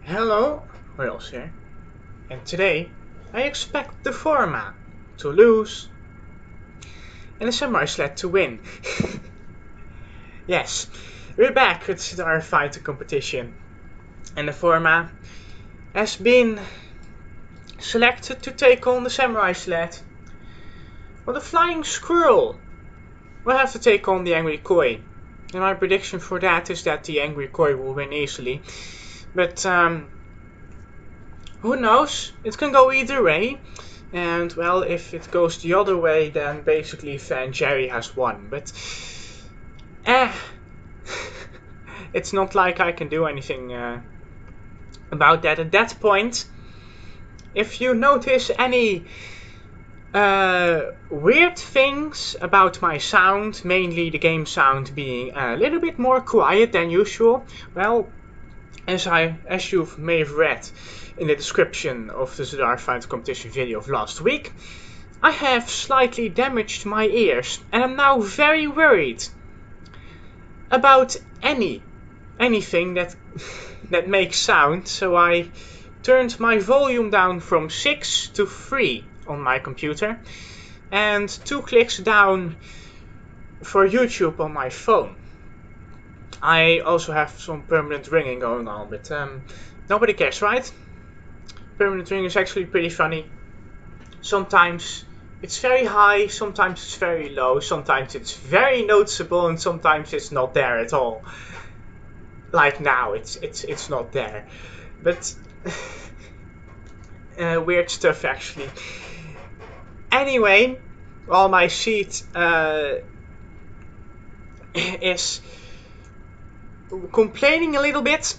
Hello, Hojoz here, and today I expect the Forma to lose and the Samurai Sled to win. Yes, we're back with our fighter competition, and the Forma has been selected to take on the Samurai Sled, while the Flying Squirrel will have to take on the Angry Koi. And my prediction for that is that the Angry Koi will win easily. But who knows? It can go either way. And well, if it goes the other way, then basically FanJerry has won. But it's not like I can do anything about that at that point. If you notice any weird things about my sound, mainly the game sound being a little bit more quiet than usual, well, as you may have read in the description of the Zidar Fight competition video of last week, I have slightly damaged my ears, and I'm now very worried about anything that makes sound, so I turned my volume down from 6 to 3 on my computer, and 2 clicks down for YouTube on my phone. I also have some permanent ringing going on, but nobody cares, right? Permanent ringing is actually pretty funny. Sometimes it's very high, sometimes it's very low, sometimes it's very noticeable, and sometimes it's not there at all. Like now, it's not there. But weird stuff actually. Anyway, while my seat is complaining a little bit,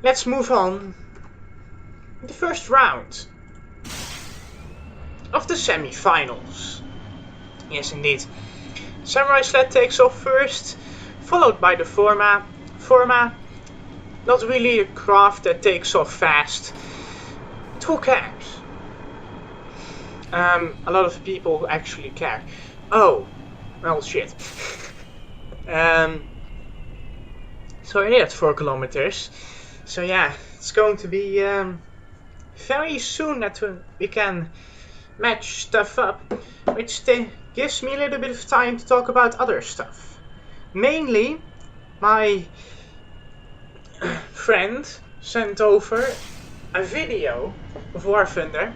let's move on. The first round of the semi-finals. Yes, indeed. Samurai Sled takes off first, followed by the Forma. Forma, not really a craft that takes off fast. But who cares? A lot of people actually care. Oh, well, shit. So I did 4 kilometers. So yeah, it's going to be very soon that we can match stuff up, which gives me a little bit of time to talk about other stuff. Mainly, my friend sent over a video of War Thunder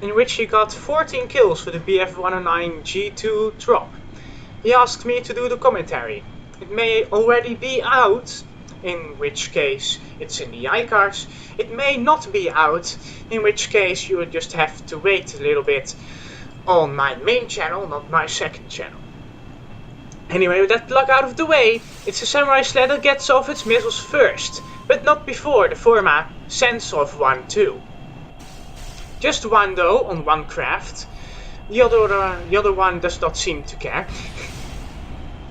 in which he got 14 kills with the BF-109 G2 drop. He asked me to do the commentary. It may already be out, in which case it's in the iCards. It may not be out, in which case you would just have to wait a little bit on my main channel, not my second channel. Anyway, with that plug out of the way, it's the Samurai Sled that gets off its missiles first, but not before the Forma sends off one too. Just one though, on one craft. The other one does not seem to care.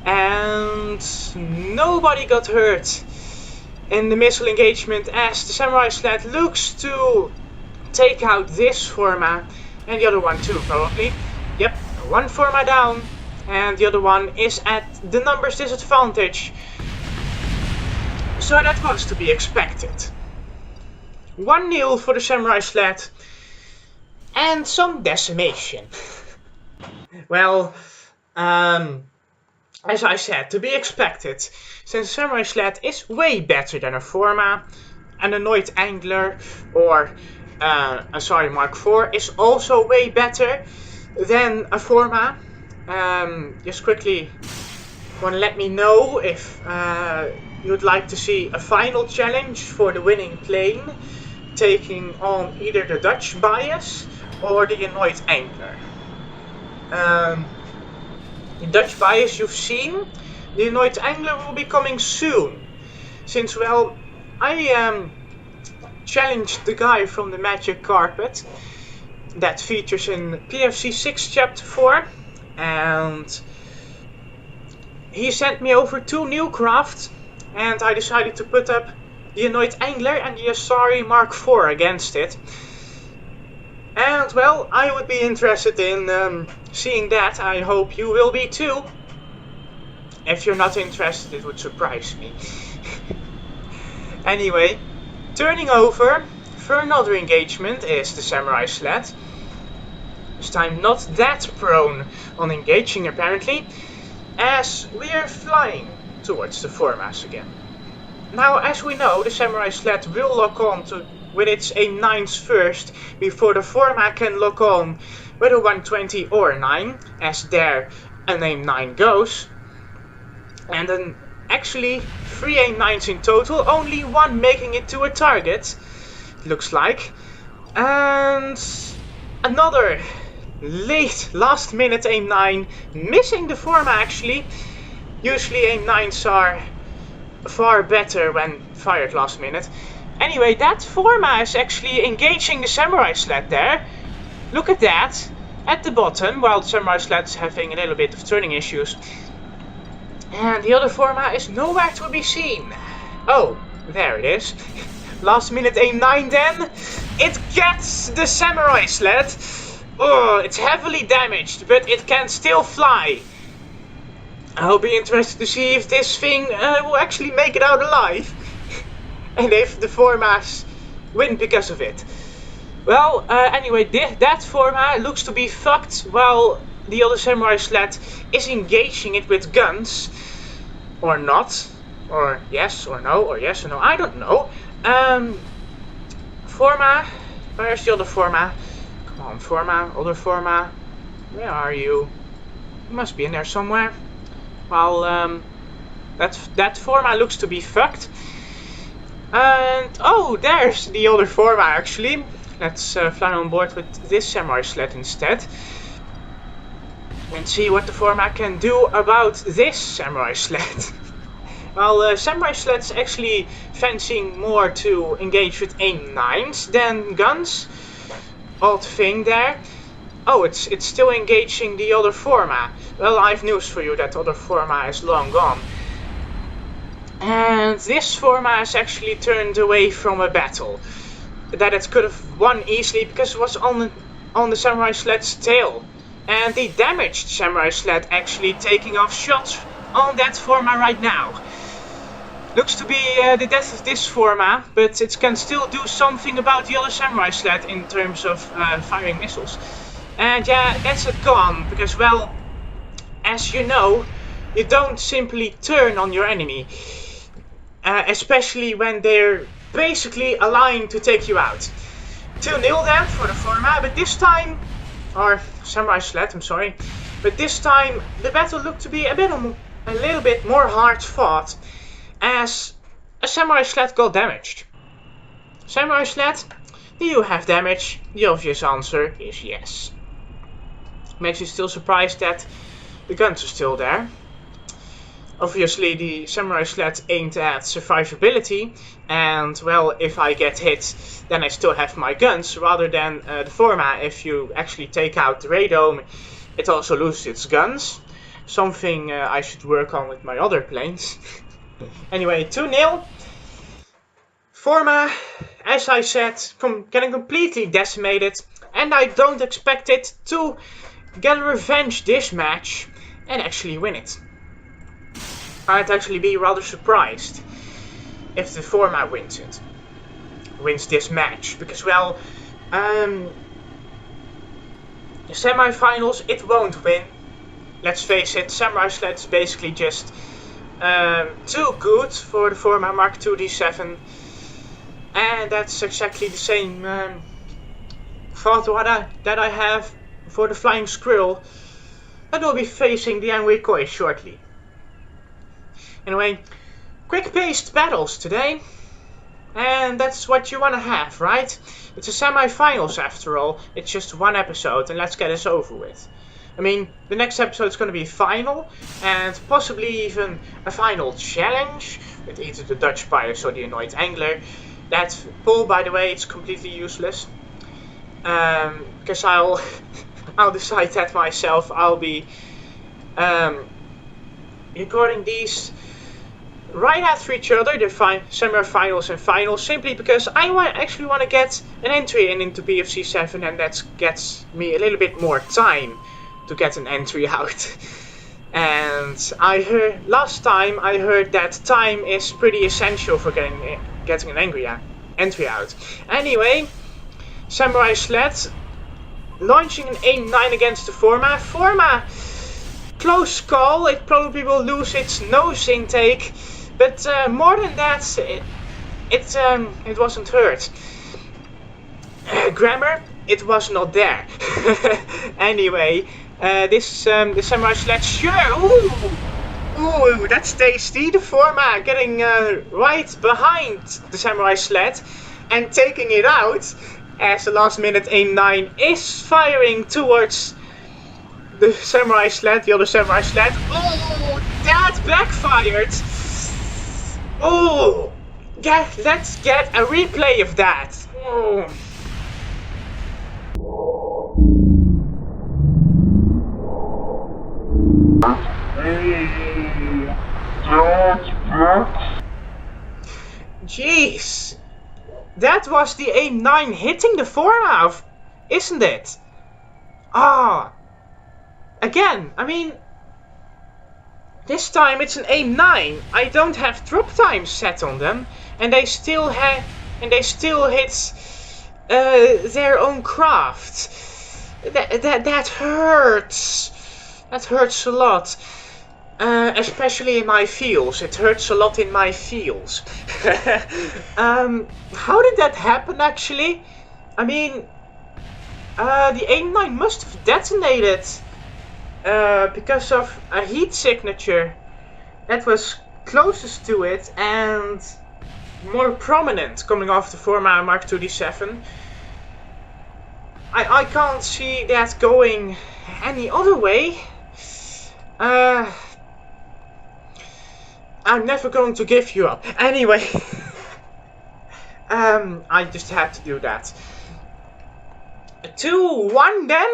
And nobody got hurt in the missile engagement, as the Samurai Sled looks to take out this Forma and the other one too, probably. Yep, one Forma down and the other one is at the numbers disadvantage. So that was to be expected. 1-0 for the Samurai Sled and some decimation. Well, as I said, to be expected, since Samurai Sled is way better than a Forma, an Annoyed Angler or Mark IV is also way better than a Forma. Just quickly, want to let me know if you'd like to see a final challenge for the winning plane, taking on either the Dutch Bias or the Annoyed Angler. The Dutch Bias you've seen, the Annoyed Angler will be coming soon. Since, well, I challenged the guy from the Magic Carpet that features in PFC 6 Chapter 4, and he sent me over 2 new crafts, and I decided to put up the Annoyed Angler and the Asari Mark IV against it. And well, I would be interested in seeing that. I hope you will be too. If you're not interested, it would surprise me. Anyway, Turning over for another engagement is the Samurai Sled. This time not that prone on engaging apparently, as we are flying towards the Formas again. Now, as we know, the Samurai Sled will lock on with its aim9s first before the Forma can lock on with a 120 or a 9, as there an aim9 goes. And then actually 3 aim9s in total, only one making it to a target, looks like. And another last minute aim9 missing the Forma actually. Usually aim9s are far better when fired last minute. Anyway, that Forma is actually engaging the Samurai Sled there. Look at that, at the bottom, while the Samurai Sled's having a little bit of turning issues. And the other Forma is nowhere to be seen. Oh, there it is. Last minute aim9 then. It gets the Samurai Sled. Oh, it's heavily damaged, but it can still fly. I'll be interested to see if this thing will actually make it out alive. And if the Formas win because of it. Well, anyway, that Forma looks to be fucked while the other Samurai Sled is engaging it with guns. Or not. Or yes or no, or yes or no, I don't know. Forma, where's the other Forma? Come on, Forma, other Forma. Where are you? You must be in there somewhere. Well, that Forma looks to be fucked. And, oh, there's the other Forma actually. Let's fly on board with this Samurai Sled instead. And see what the Forma can do about this Samurai Sled. Well, Samurai Sled's actually fancying more to engage with aim9s than guns. Odd thing there. Oh, it's still engaging the other Forma. Well, I have news for you, that other Forma is long gone. And this Forma is actually turned away from a battle that it could have won easily because it was on the Samurai Sled's tail. And the damaged Samurai Sled actually taking off shots on that Forma right now. Looks to be the death of this Forma, but it can still do something about the other Samurai Sled in terms of firing missiles. And yeah, that's a con, because well, as you know, you don't simply turn on your enemy. Especially when they're basically aligned to take you out. 2-0 then for the Forma, but this time, or Samurai Sled, I'm sorry. But this time the battle looked to be a little bit more hard fought, as a Samurai Sled got damaged. Samurai Sled, do you have damage? The obvious answer is yes. Makes you still surprised that the guns are still there. Obviously the Samurai Sled aimed at survivability, and well, if I get hit, then I still have my guns, rather than the Forma. If you actually take out the radome, it also loses its guns. Something I should work on with my other planes. Anyway, 2-0. Forma, as I said, getting completely decimated, and I don't expect it to get revenge this match and actually win it. I'd actually be rather surprised if the Forma wins this match, because well, the semi-finals it won't win. Let's face it, Samurai Sled is basically just too good for the Forma Mark II D7, and that's exactly the same thought that I have for the Flying Squirrel that will be facing the Angry Koi shortly. Anyway, quick-paced battles today, and that's what you want to have, right? It's a semi-finals after all, it's just one episode, and let's get this over with. I mean, the next episode is going to be final, and possibly even a final challenge, with either the Dutch Pirates or the Annoyed Angler. That poll, by the way, it's completely useless, because I'll decide that myself. I'll be recording these right after each other, the semi-finals and finals, simply because I actually want to get an entry into BFC 7, and that gets me a little bit more time to get an entry out. And last time I heard that time is pretty essential for getting an angry entry out. Anyway, Samurai Sled launching an A9 against the Forma. Forma, close call, it probably will lose its nose intake, but more than that, it wasn't hurt. Grammar, it was not there. Anyway, the Samurai Sled, sure, ooh, that's tasty. The Forma getting right behind the Samurai Sled and taking it out, as the last minute A9 is firing towards the Samurai Sled, the other Samurai Sled. Oh, that backfired. Oh, let's get a replay of that. Oh. Jeez, that was the A9 hitting the Forma, isn't it? Ah, again, I mean, this time it's an A9. I don't have drop time set on them, and they still hit their own craft. That hurts. That hurts a lot. Especially in my feels. It hurts a lot in my feels. How did that happen actually? I mean, the A9 must have detonated because of a heat signature that was closest to it and more prominent coming off the Forma Mark II D7. I can't see that going any other way. I'm never going to give you up. Anyway, I just had to do that. 2-1 then.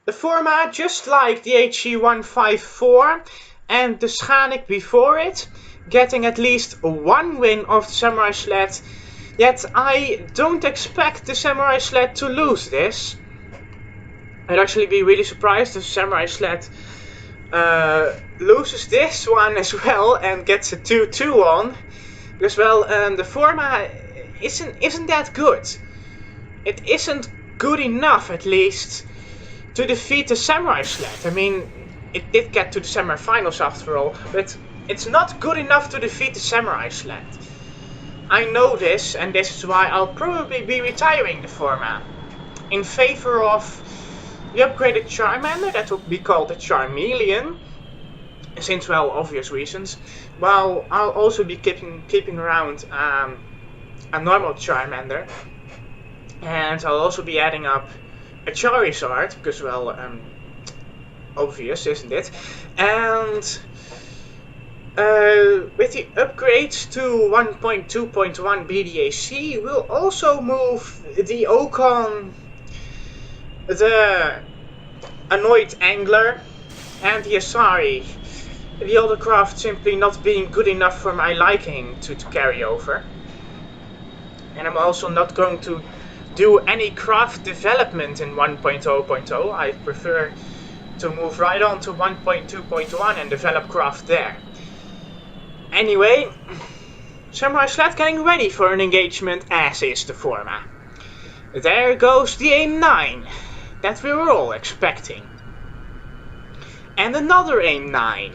The Forma, just like the HE154 and the Schanik before it, getting at least one win of the Samurai Sled. Yet I don't expect the Samurai Sled to lose this. I'd actually be really surprised if Samurai Sled loses this one as well and gets a 2-2 on. Because, well, the Forma isn't that good. It isn't good enough, at least, to defeat the Samurai Sled. I mean, it did get to the semi-finals after all, but it's not good enough to defeat the Samurai Sled. I know this, and this is why I'll probably be retiring the Forma in favor of the upgraded Charmander, that will be called the Charmeleon, since, well, obvious reasons. While I'll also be keeping around a normal Charmander, and I'll also be adding up a Charizard, because, well, obvious, isn't it? And with the upgrades to 1.2.1 BDAC, we'll also move the Ocon, the Annoyed Angler, and the Asari. The other craft simply not being good enough for my liking to carry over. And I'm also not going to do any craft development in 1.0.0. I prefer to move right on to 1.2.1 and develop craft there. Anyway, Samurai Sled getting ready for an engagement, as is the Forma. There goes the A9 that we were all expecting. And another A9.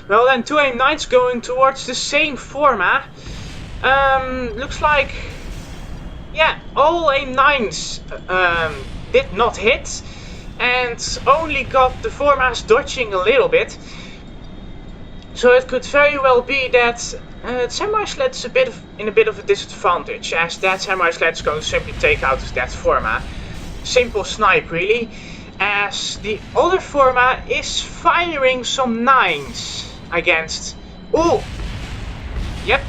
Well then, two A9s going towards the same Forma. Looks like, yeah, all A9s did not hit. And only got the Formas dodging a little bit. So it could very well be that Samurai Sled's in a bit of a disadvantage, as that Samurai Sled's going to simply take out that Forma. Simple snipe, really, as the other Forma is firing some 9s against... Oh! Yep,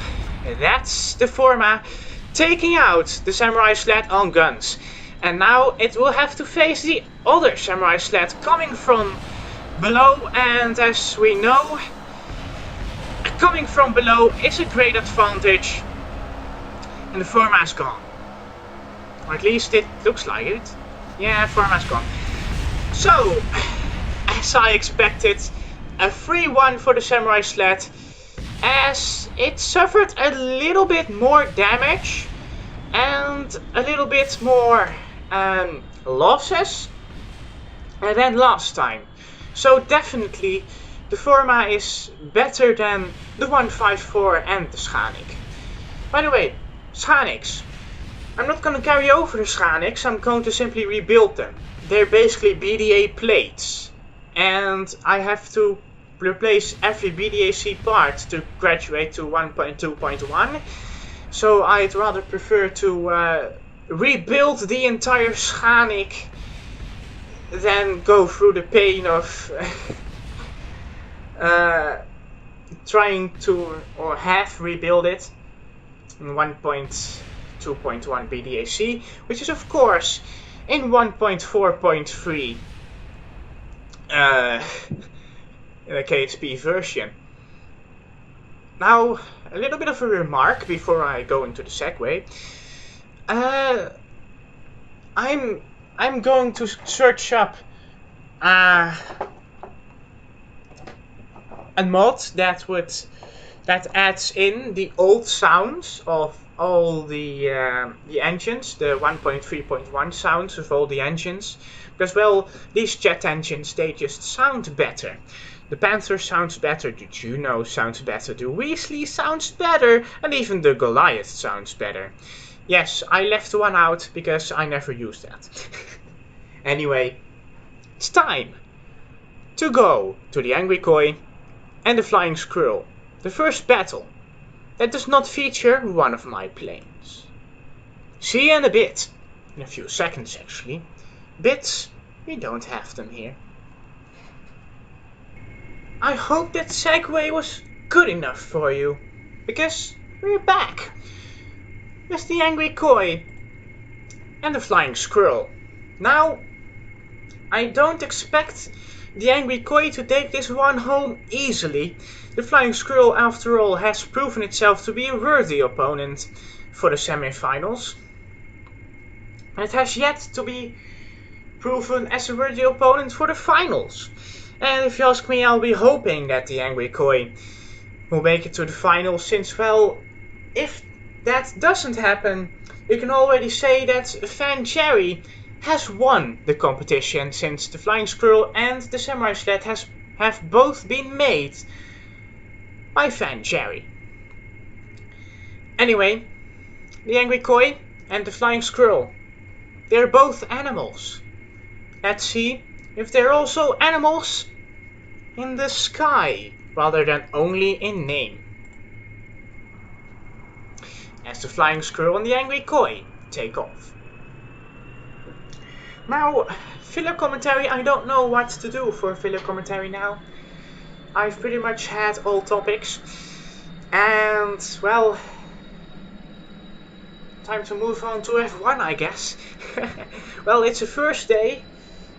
that's the Forma taking out the Samurai Sled on guns. And now it will have to face the other Samurai Sled coming from below, and as we know, coming from below is a great advantage, and the Forma's gone. Or at least it looks like it. Yeah, Forma's gone. So, as I expected, a 3-1 for the Samurai Sled, as it suffered a little bit more damage and a little bit more losses than last time. So definitely the Forma is better than the 154 and the Scharnik. By the way, Scharniks. I'm not going to carry over the Scharniks, I'm going to simply rebuild them. They're basically BDA plates. And I have to replace every BDAC part to graduate to 1.2.1. So I'd rather prefer to rebuild the entire Scharnik than go through the pain of trying to or have rebuild it in 1.2.1 BDAC, which is of course in 1.4.3 the KSP version. Now, a little bit of a remark before I go into the segue. I'm going to search up a mod that adds in the old sounds of all the engines, the 1.3.1 sounds of all the engines, because well, these jet engines, they just sound better. The Panther sounds better, the Juno sounds better, the Weasley sounds better, and even the Goliath sounds better. Yes, I left one out because I never used that. Anyway, it's time to go to the Angry Koi and the Flying Squirrel, the first battle that does not feature one of my planes. See you in a bit, in a few seconds actually. Bits, we don't have them here. I hope that segue was good enough for you, because we're back with the Angry Koi and the Flying Squirrel. Now, I don't expect the Angry Koi to take this one home easily. The Flying Squirrel, after all, has proven itself to be a worthy opponent for the semi-finals. And it has yet to be proven as a worthy opponent for the finals. And if you ask me, I'll be hoping that the Angry Koi will make it to the finals, since, well, if that doesn't happen, you can already say that FanJerry has won the competition, since the Flying Squirrel and the Samurai Sled have both been made by FanJerry. Anyway, the Angry Koi and the Flying Squirrel, they're both animals. Let's see if they're also animals in the sky, rather than only in name. As the Flying Squirrel and the Angry Koi take off. Now, filler commentary, I don't know what to do for filler commentary now. I've pretty much had all topics. And, well, time to move on to F1, I guess. Well, it's the first day,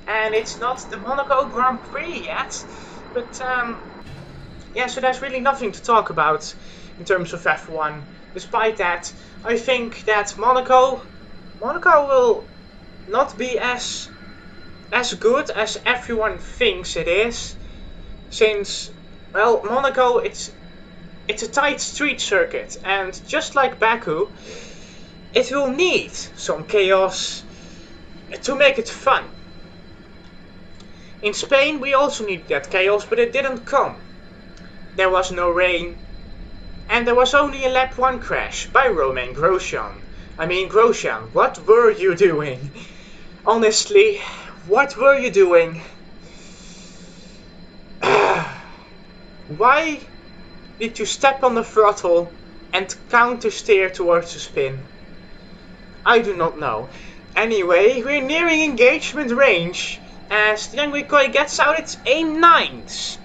and it's not the Monaco Grand Prix yet. But, yeah, so there's really nothing to talk about in terms of F1. Despite that, I think that Monaco will not be as good as everyone thinks it is. Since, well, Monaco, it's a tight street circuit, and just like Baku, it will need some chaos to make it fun. In Spain we also needed that chaos, but it didn't come. There was no rain, and there was only a lap 1 crash by Romain Grosjean. I mean, Grosjean, what were you doing? Honestly, what were you doing? Why did you step on the throttle and counter steer towards the spin? I do not know. Anyway, we're nearing engagement range as the Angry Koi gets out its A9s.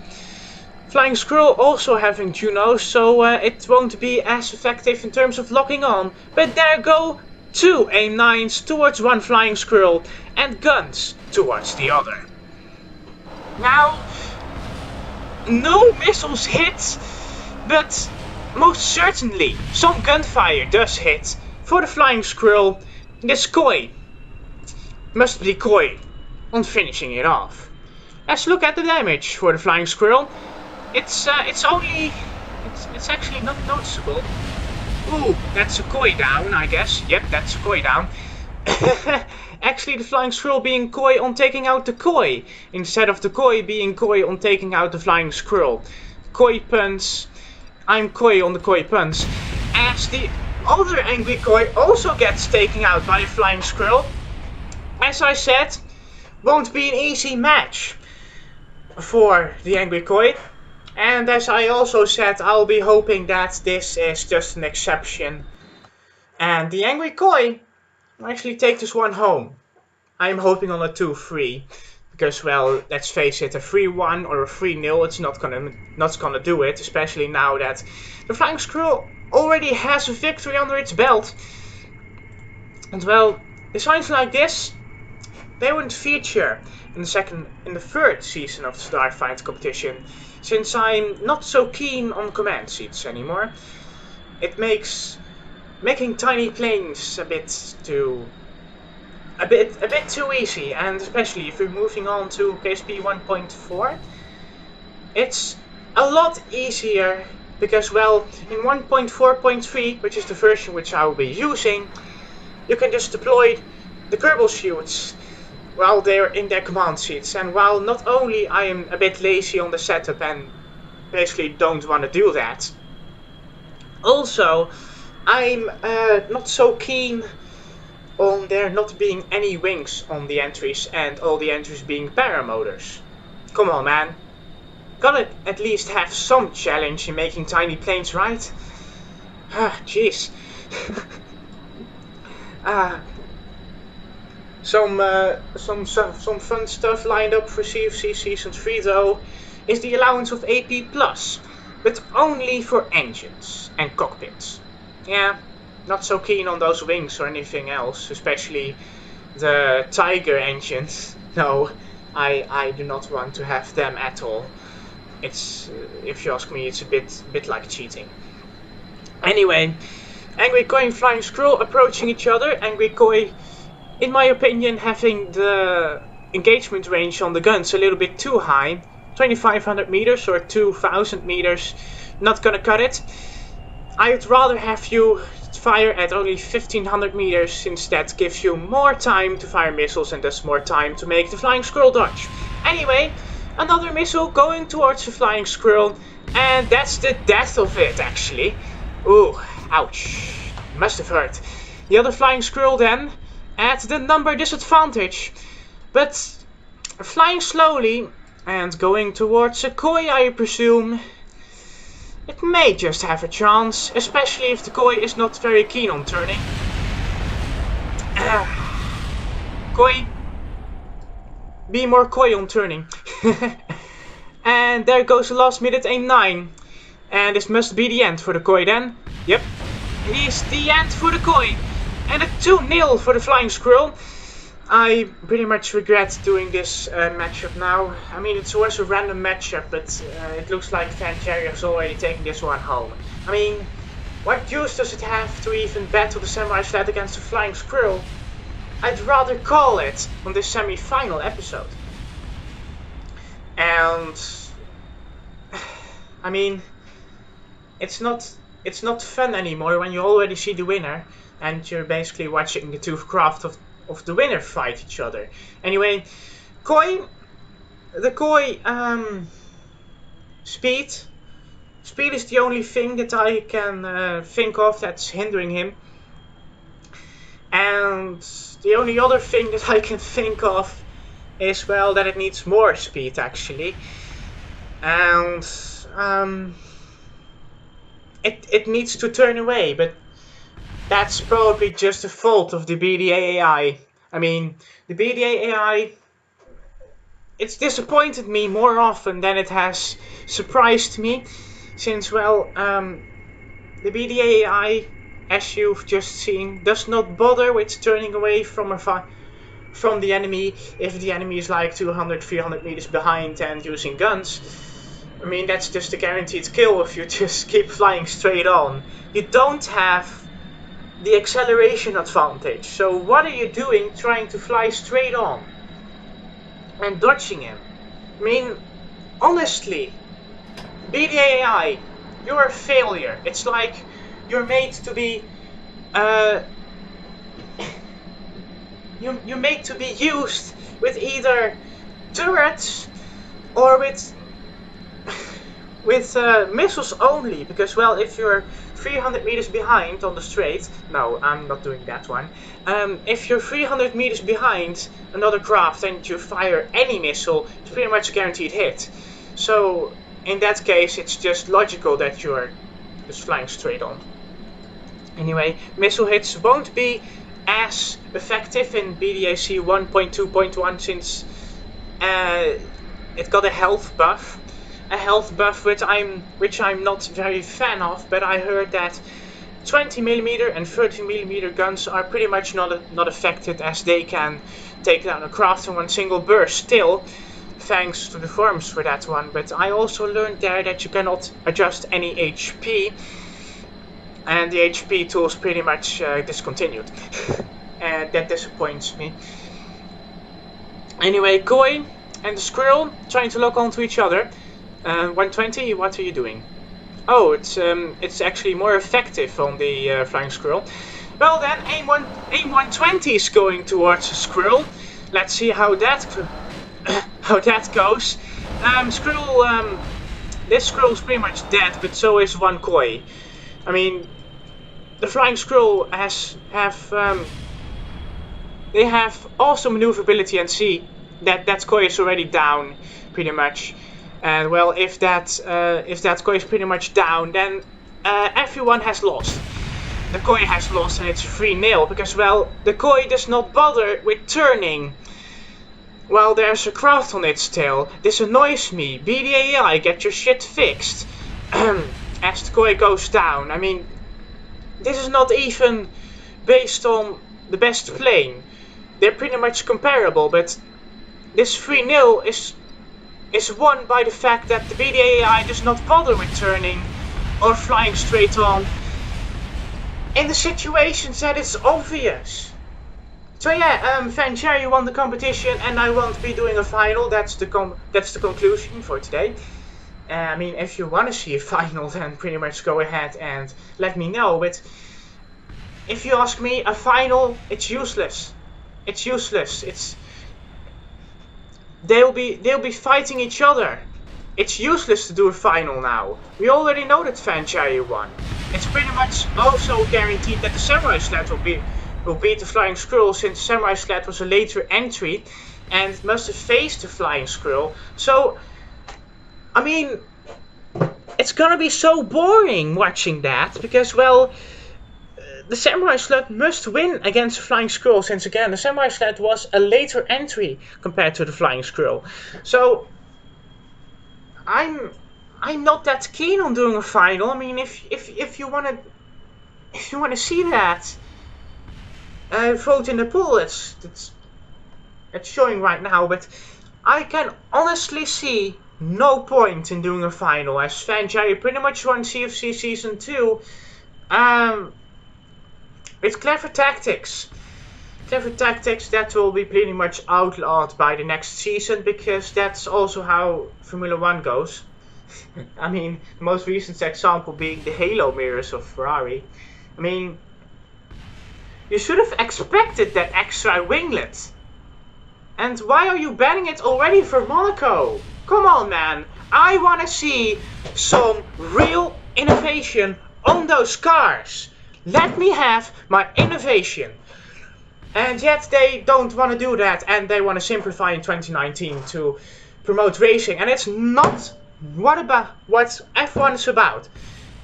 Flying Squirrel also having Junos, so it won't be as effective in terms of locking on. But there go 2 A9s towards one Flying Squirrel and guns towards the other. Now, no missiles hit, but most certainly some gunfire does hit for the Flying Squirrel. This Koi must be coy on finishing it off. Let's look at the damage for the Flying Squirrel. It's it's actually not noticeable. Ooh, that's a koi down, I guess. Yep, that's a koi down. Actually, the flying squirrel being coy on taking out the koi, instead of the koi being coy on taking out the flying squirrel. Koi puns. I'm coy on the koi puns. As the other angry koi also gets taken out by the flying squirrel. As I said, won't be an easy match for the angry koi. And as I also said, I'll be hoping that this is just an exception. And the angry koi will actually take this one home. I'm hoping on a 2-3. Because, well, let's face it, a 3-1 or a 3-0, it's not gonna do it. Especially now that the flying squirrel already has a victory under its belt. And, well, designs like this, they wouldn't feature in the third season of the Starfight competition, since I'm not so keen on command seats anymore. It makes making tiny planes a bit too easy, and especially if you're moving on to KSP 1.4, it's a lot easier because, well, in 1.4.3, which is the version which I will be using, you can just deploy the Kerbal shoots while they're in their command seats. And while not only I am a bit lazy on the setup and basically don't want to do that, also I'm not so keen on there not being any wings on the entries and all the entries being paramotors. Come on, man. Gotta at least have some challenge in making tiny planes, right? Ah, jeez. Some fun stuff lined up for CFC Season 3 though is the allowance of AP+, but only for engines and cockpits. Yeah, not so keen on those wings or anything else, especially the Tiger engines. No, I do not want to have them at all. It's, if you ask me, it's a bit like cheating. Anyway, Angry Koi and Flying Squirrel approaching each other. Angry Koi, in my opinion, having the engagement range on the guns a little bit too high. 2500 meters or 2000 meters, not gonna cut it. I'd rather have you fire at only 1500 meters, since that gives you more time to fire missiles and thus more time to make the flying squirrel dodge. Anyway, another missile going towards the flying squirrel, and that's the death of it actually. Ooh, ouch, must have hurt. The other flying squirrel then at the number disadvantage, but flying slowly and going towards a koi, I presume. It may just have a chance, especially if the koi is not very keen on turning. Koi, be more koi on turning. And there goes the last minute aim 9. And this must be the end for the koi then. Yep, it is the end for the koi. And a 2-0 for the flying squirrel. I pretty much regret doing this matchup now. I mean, it's always a random matchup, but it looks like FanJerry has already taken this one home. I mean, what use does it have to even battle the Samurai Sled against the Flying Squirrel? I'd rather call it on this semi-final episode. And I mean, it's not fun anymore when you already see the winner and you're basically watching the two craft of the winner fight each other. Anyway, the koi speed is the only thing that I can think of that's hindering him, and the only other thing that I can think of is, well, that it needs more speed actually, and it needs to turn away, but that's probably just the fault of the BDA AI. I mean, the BDA AI, it's disappointed me more often than it has surprised me, since, well, the BDA AI, as you've just seen, does not bother with turning away from the enemy if the enemy is like 200-300 meters behind and using guns. I mean, that's just a guaranteed kill if you just keep flying straight on. You don't have the acceleration advantage. So what are you doing trying to fly straight on and dodging him? I mean, honestly, BDAI, you're a failure. It's like you're made to be you're made to be used with either turrets or with missiles only, because well, if you're 300 meters behind on the straight, no, I'm not doing that one. If you're 300 meters behind another craft and you fire any missile, it's pretty much a guaranteed hit. So in that case, it's just logical that you're just flying straight on. Anyway, missile hits won't be as effective in BDAC 1.2.1 since it got a health buff. A health buff which I'm not very fan of, but I heard that 20mm and 30mm guns are pretty much not affected, as they can take down a craft in one single burst. Still, thanks to the forums for that one, but I also learned there that you cannot adjust any HP, and the HP tool is pretty much discontinued. And that disappoints me. Anyway, Koi and the Squirrel trying to lock onto each other. 120, what are you doing? Oh, it's actually more effective on the Flying Squirrel. Well then, aim 120 is going towards the Squirrel. Let's see how that goes. This Squirrel's pretty much dead, but so is one Koi. I mean, the Flying Squirrel they have awesome maneuverability, and see that Koi is already down, pretty much. And well, if that Koi is pretty much down, then everyone has lost. The Koi has lost, and it's 3-0, because well, the Koi does not bother with turning. Well, there's a craft on its tail. This annoys me. BDAI, get your shit fixed. As the Koi goes down. I mean, this is not even based on the best plane. They're pretty much comparable, but this 3-0 is won by the fact that the BDAI does not bother with turning or flying straight on in the situations that it's obvious. So yeah, FanJerry won the competition, and I won't be doing a final. That's the conclusion for today. I mean, if you want to see a final, then pretty much go ahead and let me know. But if you ask me, a final, it's useless. It's useless. They'll be fighting each other. It's useless to do a final now. We already know that FanJerry won. It's pretty much also guaranteed that the Samurai Sled will beat the Flying Squirrel, since Samurai Sled was a later entry and must have faced the Flying Squirrel. So, I mean, it's gonna be so boring watching that, because well, the Samurai Sled must win against the Flying Squirrel, since again the Samurai Sled was a later entry compared to the Flying Squirrel. So I'm not that keen on doing a final. I mean, if you wanna see that, vote in the poll. It's showing right now, but I can honestly see no point in doing a final, as FanJerry pretty much won CFC Season 2. With clever tactics that will be pretty much outlawed by the next season, because that's also how Formula 1 goes. I mean, the most recent example being the halo mirrors of Ferrari. I mean, you should have expected that extra winglet. And why are you banning it already for Monaco? Come on, man. I want to see some real innovation on those cars. Let me have my innovation. And yet they don't want to do that, and they want to simplify in 2019 to promote racing. And it's not what F1 is about.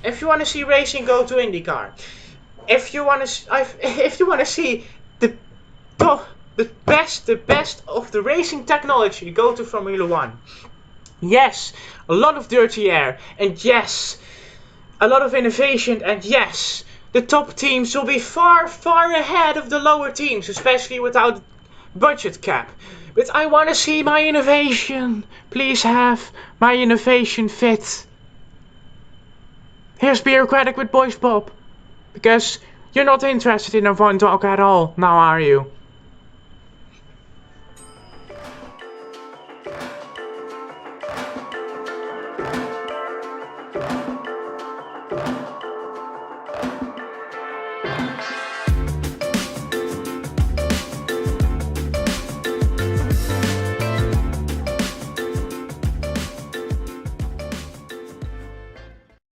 If you want to see racing, go to IndyCar. If you want to see the best of the racing technology, go to Formula 1. Yes, a lot of dirty air, and yes, a lot of innovation, and yes, the top teams will be far, far ahead of the lower teams, especially without budget cap. But I want to see my innovation. Please have my innovation fit. Here's Bureaucratic with Boys Bob. Because you're not interested in a F1 talk at all, now are you?